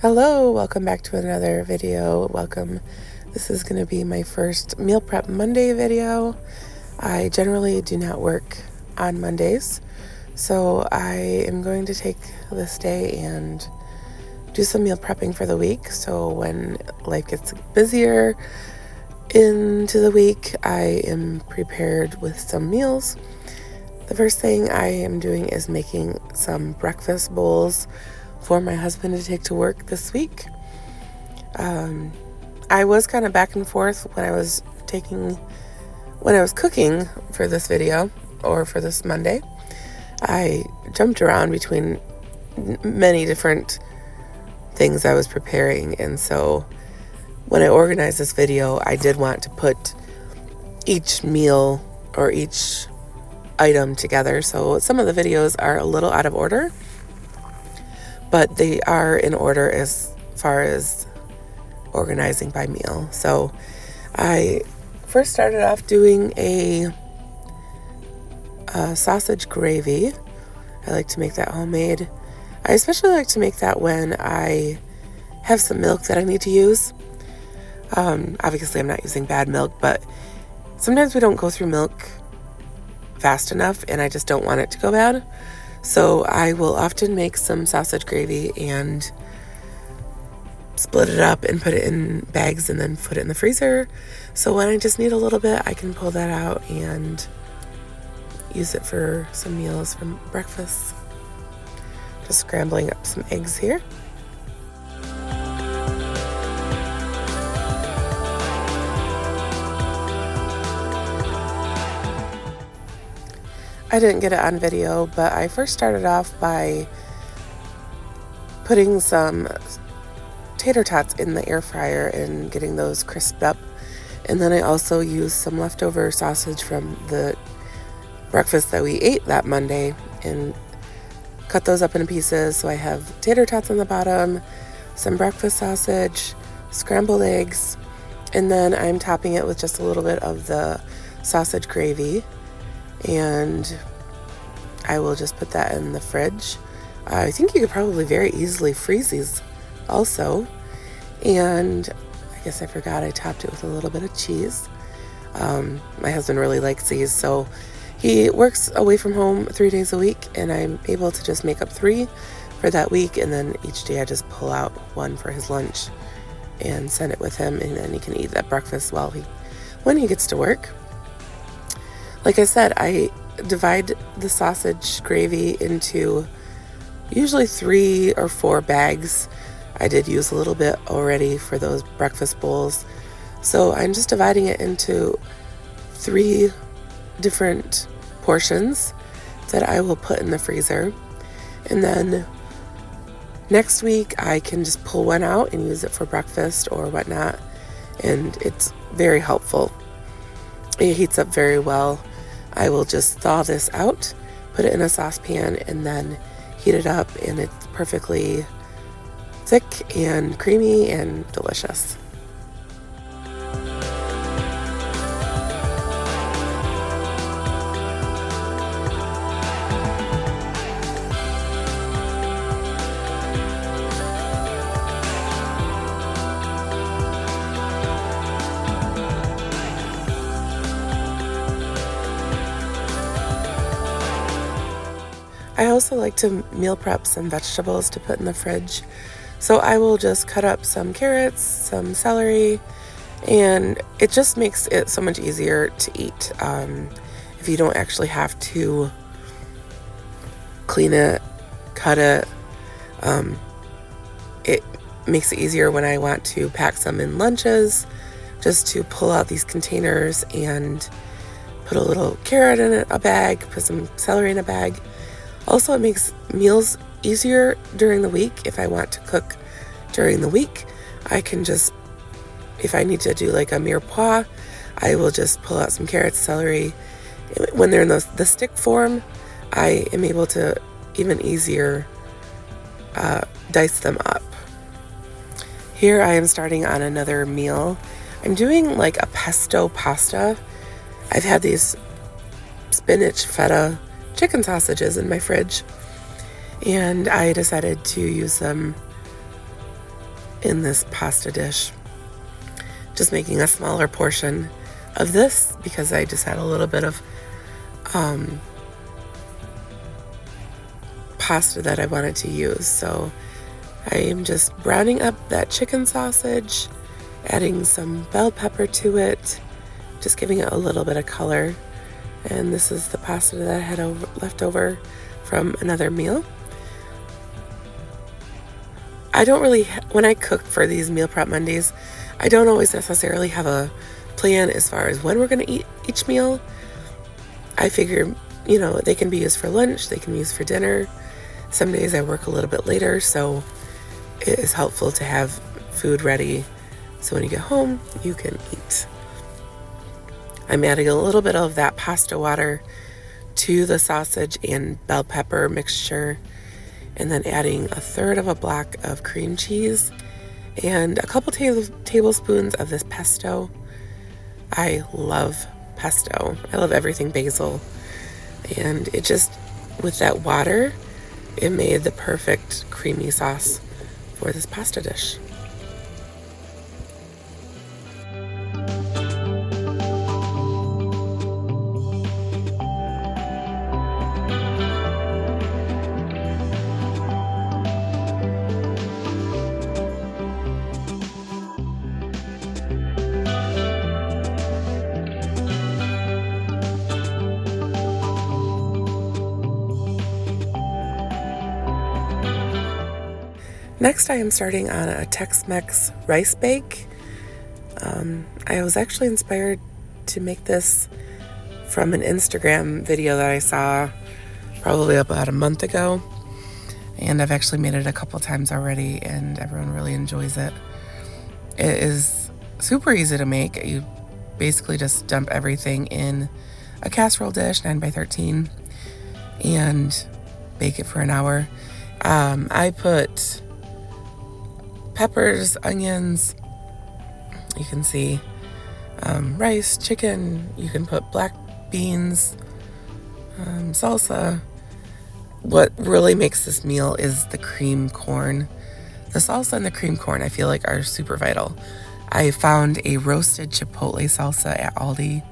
Hello, welcome back to another video. Welcome. This is going to be my first Meal Prep Monday video. I generally do not work on Mondays, so I am going to take this day and do some meal prepping for the week. So when life gets busier into the week, I am prepared with some meals. The first thing I am doing is making some breakfast bowls for my husband to take to work this week. I was kind of back and forth when I was cooking for this video or for this Monday. I jumped around between many different things I was preparing, and so when I organized this video, I did want to put each meal or each item together. So some of the videos are a little out of order, but they are in order as far as organizing by meal. So I first started off doing a sausage gravy. I like to make that homemade. I especially like to make that when I have some milk that I need to use. Obviously I'm not using bad milk, but sometimes we don't go through milk fast enough and I just don't want it to go bad. So I will often make some sausage gravy and split it up and put it in bags and then put it in the freezer. So when I just need a little bit, I can pull that out and use it for some meals for breakfast. Just scrambling up some eggs here. I didn't get it on video, but I first started off by putting some tater tots in the air fryer and getting those crisped up. And then I also used some leftover sausage from the breakfast that we ate that Monday and cut those up into pieces. So I have tater tots on the bottom, some breakfast sausage, scrambled eggs, and then I'm topping it with just a little bit of the sausage gravy. And I will just put that in the fridge. I think you could probably very easily freeze these also. And I guess I forgot I topped it with a little bit of cheese. My husband really likes these, so he works away from home 3 days a week, and I'm able to just make up 3 for that week, and then each day I just pull out 1 for his lunch and send it with him, and then he can eat that breakfast when he gets to work. Like I said, I divide the sausage gravy into usually 3 or 4 bags. I did use a little bit already for those breakfast bowls. So I'm just dividing it into 3 different portions that I will put in the freezer. And then next week I can just pull 1 out and use it for breakfast or whatnot. And it's very helpful. It heats up very well. I will just thaw this out, put it in a saucepan, and then heat it up, and it's perfectly thick and creamy and delicious. I also like to meal prep some vegetables to put in the fridge. So I will just cut up some carrots, some celery, and it just makes it so much easier to eat if you don't actually have to clean it, cut it. It makes it easier when I want to pack some in lunches, just to pull out these containers and put a little carrot in a bag, put some celery in a bag. Also, it makes meals easier during the week. If I want to cook during the week, I can just, if I need to do like a mirepoix, I will just pull out some carrots, celery. When they're in the stick form, I am able to even easier dice them up. Here I am starting on another meal. I'm doing like a pesto pasta. I've had these spinach feta chicken sausages in my fridge, and I decided to use them in this pasta dish. Just making a smaller portion of this because I just had a little bit of pasta that I wanted to use. So I am just browning up that chicken sausage, adding some bell pepper to it, just giving it a little bit of color. And this is the pasta that I had left over from another meal. I don't really, when I cook for these Meal Prep Mondays, I don't always necessarily have a plan as far as when we're going to eat each meal. I figure, they can be used for lunch, they can be used for dinner. Some days I work a little bit later, so it is helpful to have food ready so when you get home, you can eat. I'm adding a little bit of that pasta water to the sausage and bell pepper mixture, and then adding a third of a block of cream cheese and a couple tablespoons of this pesto. I love pesto. I love everything basil. And it just, with that water, it made the perfect creamy sauce for this pasta dish. Next, I am starting on a Tex-Mex rice bake. I was actually inspired to make this from an Instagram video that I saw probably about a month ago. And I've actually made it a couple times already, and everyone really enjoys it. It is super easy to make. You basically just dump everything in a casserole dish, 9x13, and bake it for an hour. I put peppers, onions, you can see rice, chicken, you can put black beans, salsa. What really makes this meal is the cream corn. The salsa and the cream corn I feel like are super vital. I found a roasted chipotle salsa at Aldi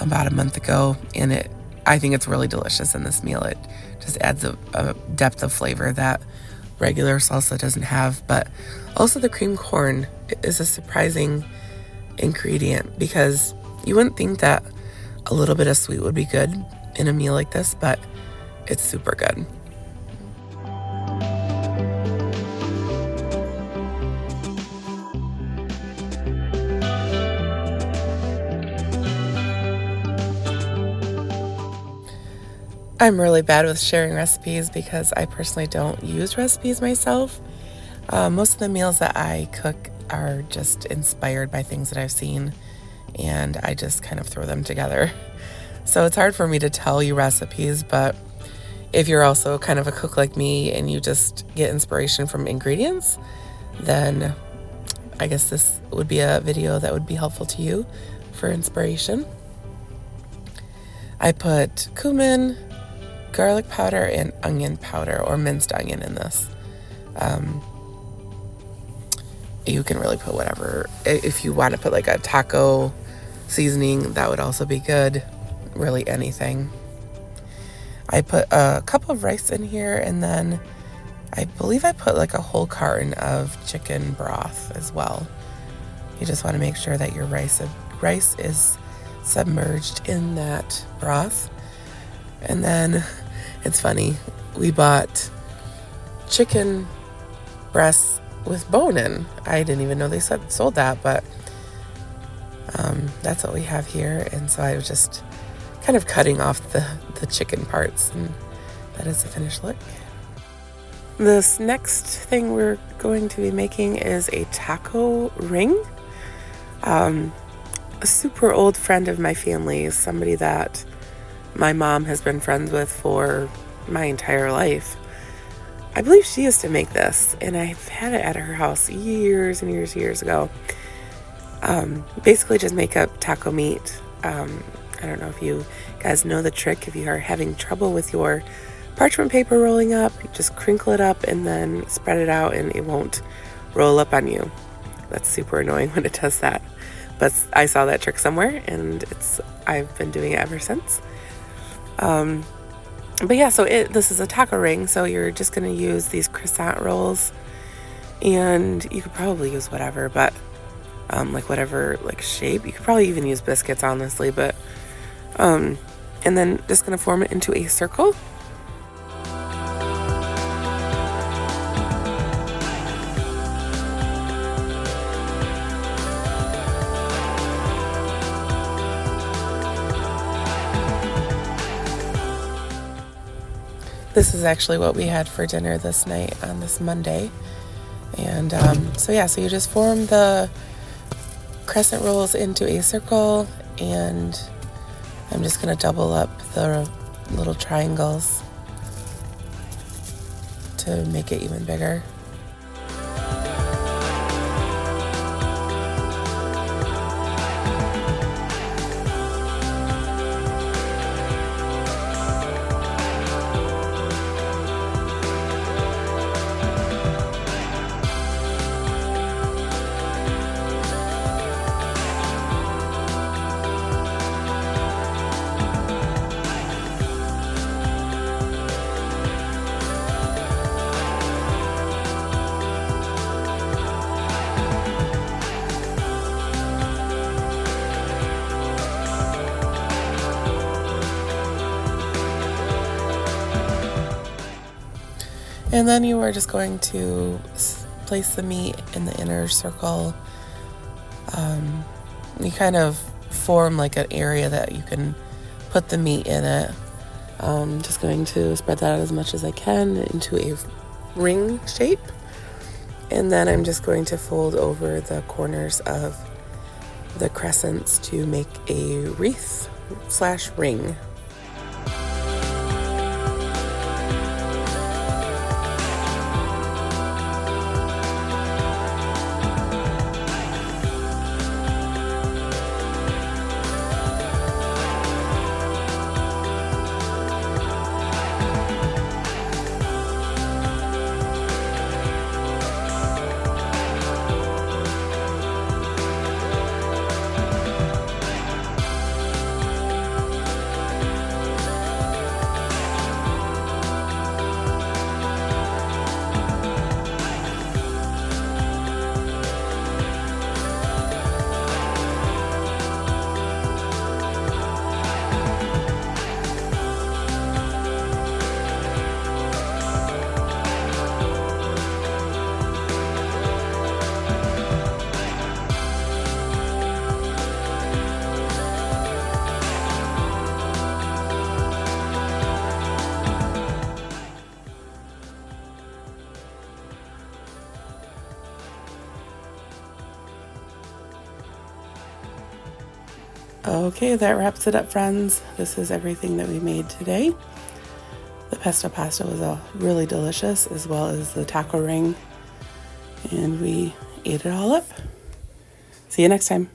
about a month ago, and I think it's really delicious in this meal. It just adds a depth of flavor that regular salsa doesn't have. But also the cream corn is a surprising ingredient because you wouldn't think that a little bit of sweet would be good in a meal like this, but it's super good. I'm really bad with sharing recipes because I personally don't use recipes myself. Most of the meals that I cook are just inspired by things that I've seen, and I just kind of throw them together. So it's hard for me to tell you recipes, but if you're also kind of a cook like me and you just get inspiration from ingredients, then I guess this would be a video that would be helpful to you for inspiration. I put cumin, garlic powder, and onion powder, or minced onion in this. You can really put whatever. If you want to put like a taco seasoning, that would also be good. Really anything. I put a cup of rice in here, and then I believe I put like a whole carton of chicken broth as well. You just want to make sure that your rice is submerged in that broth. And then it's funny, we bought chicken breasts with bone in. I didn't even know they sold that, but that's what we have here. And so I was just kind of cutting off the chicken parts, and that is the finished look. This next thing we're going to be making is a taco ring. A super old friend of my family, somebody that my mom has been friends with for my entire life. I believe she used to make this, and I've had it at her house years and years ago. Basically just make up taco meat. I don't know if you guys know the trick. If you are having trouble with your parchment paper rolling up, just crinkle it up and then spread it out, and it won't roll up on you. That's super annoying when it does that. But I saw that trick somewhere, and I've been doing it ever since. But yeah, so this is a taco ring, so you're just going to use these croissant rolls, and you could probably use whatever, but like whatever like shape. You could probably even use biscuits, honestly, but and then just going to form it into a circle. This is actually what we had for dinner this night on this Monday. And so you just form the crescent rolls into a circle, and I'm just going to double up the little triangles to make it even bigger. And then you are just going to place the meat in the inner circle. You kind of form like an area that you can put the meat in it. Just going to spread that out as much as I can into a ring shape. And then I'm just going to fold over the corners of the crescents to make a wreath/ring. Okay, that wraps it up, friends. This is everything that we made today. The pesto pasta was really delicious, as well as the taco ring, and we ate it all up. See you next time.